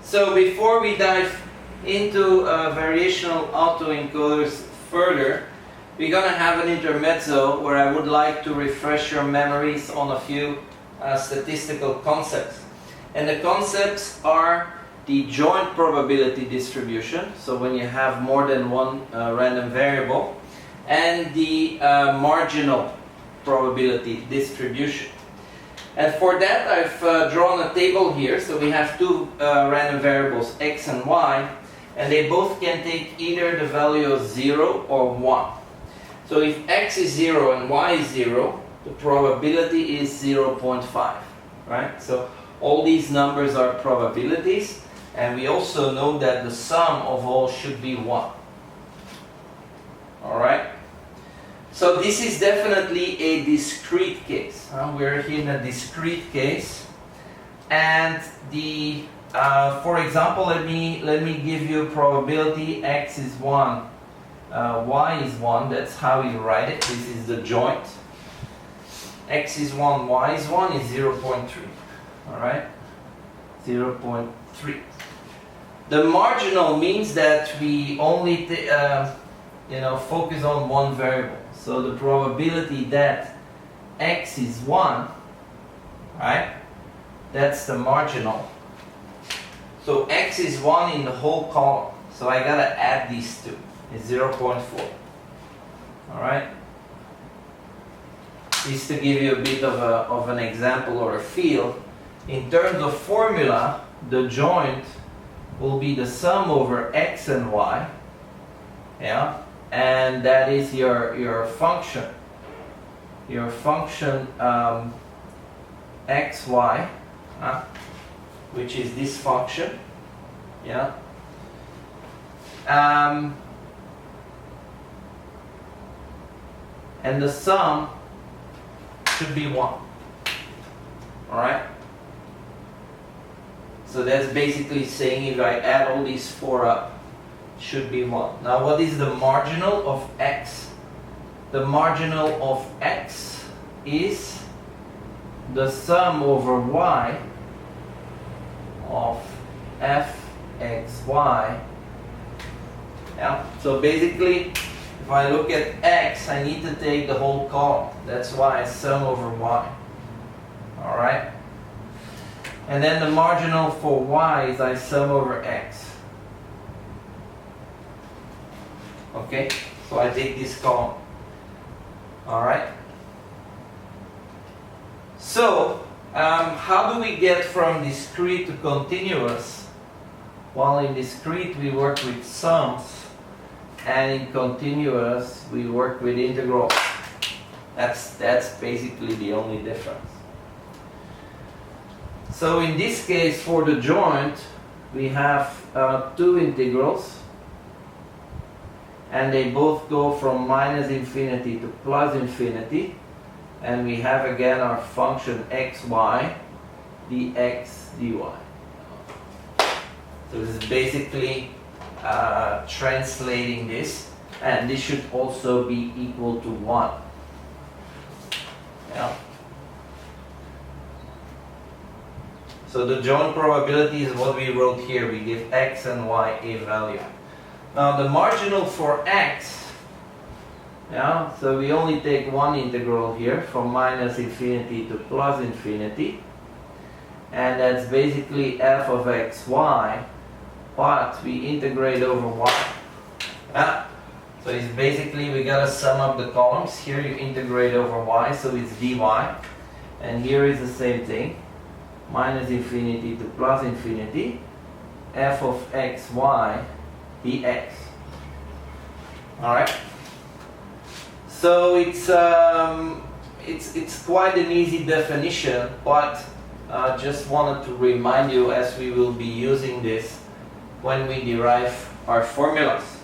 So before we dive into variational autoencoders further, we're going to have an intermezzo where I would like to refresh your memories on a few statistical concepts. And the concepts are the joint probability distribution, so when you have more than one random variable, and the marginal probability distribution. And for that I've drawn a table here. So we have two random variables, x and y, and they both can take either the value of 0 or 1. So if x is 0 and y is 0, the probability is 0.5, right? So all these numbers are probabilities, and we also know that the sum of all should be 1. Alright? So this is definitely a discrete case. We're in a discrete case, and the for example, let me give you a probability. X is 1, y is 1. That's how you write it. This is the joint. X is 1, y is 1 is 0.3. All right, 0.3. The marginal means that we only focus on one variable. So the probability that x is 1, right? That's the marginal. So x is 1 in the whole column. So I gotta add these two. It's 0.4. Alright? Just to give you a bit of an example or a feel, in terms of formula, the joint will be the sum over x and y. Yeah? And that is your function. Your function xy, which is this function. Yeah. And the sum should be 1. Alright? So that's basically saying if I add all these 4 up, should be 1. Now what is the marginal of x? The marginal of x is the sum over y of fxy. Yeah. So basically, if I look at x, I need to take the whole column. That's why I sum over y. Alright? And then the marginal for y is I sum over x. Okay? So I take this column. Alright? So, how do we get from discrete to continuous? Well, in discrete we work with sums, and in continuous we work with integrals. That's basically the only difference. So in this case, for the joint, we have two integrals, and they both go from minus infinity to plus infinity, and we have again our function xy dx dy. So this is basically translating this, and this should also be equal to 1. Yeah. So the joint probability is what we wrote here. We give x and y a value. Now the marginal for x, yeah, so we only take one integral here from minus infinity to plus infinity, and that's basically f of xy, but we integrate over y. Yeah. So it's basically we gotta sum up the columns. Here you integrate over y, so it's dy, and here is the same thing. Minus infinity to plus infinity, f of xy dx. Alright? So it's quite an easy definition, but just wanted to remind you as we will be using this when we derive our formulas.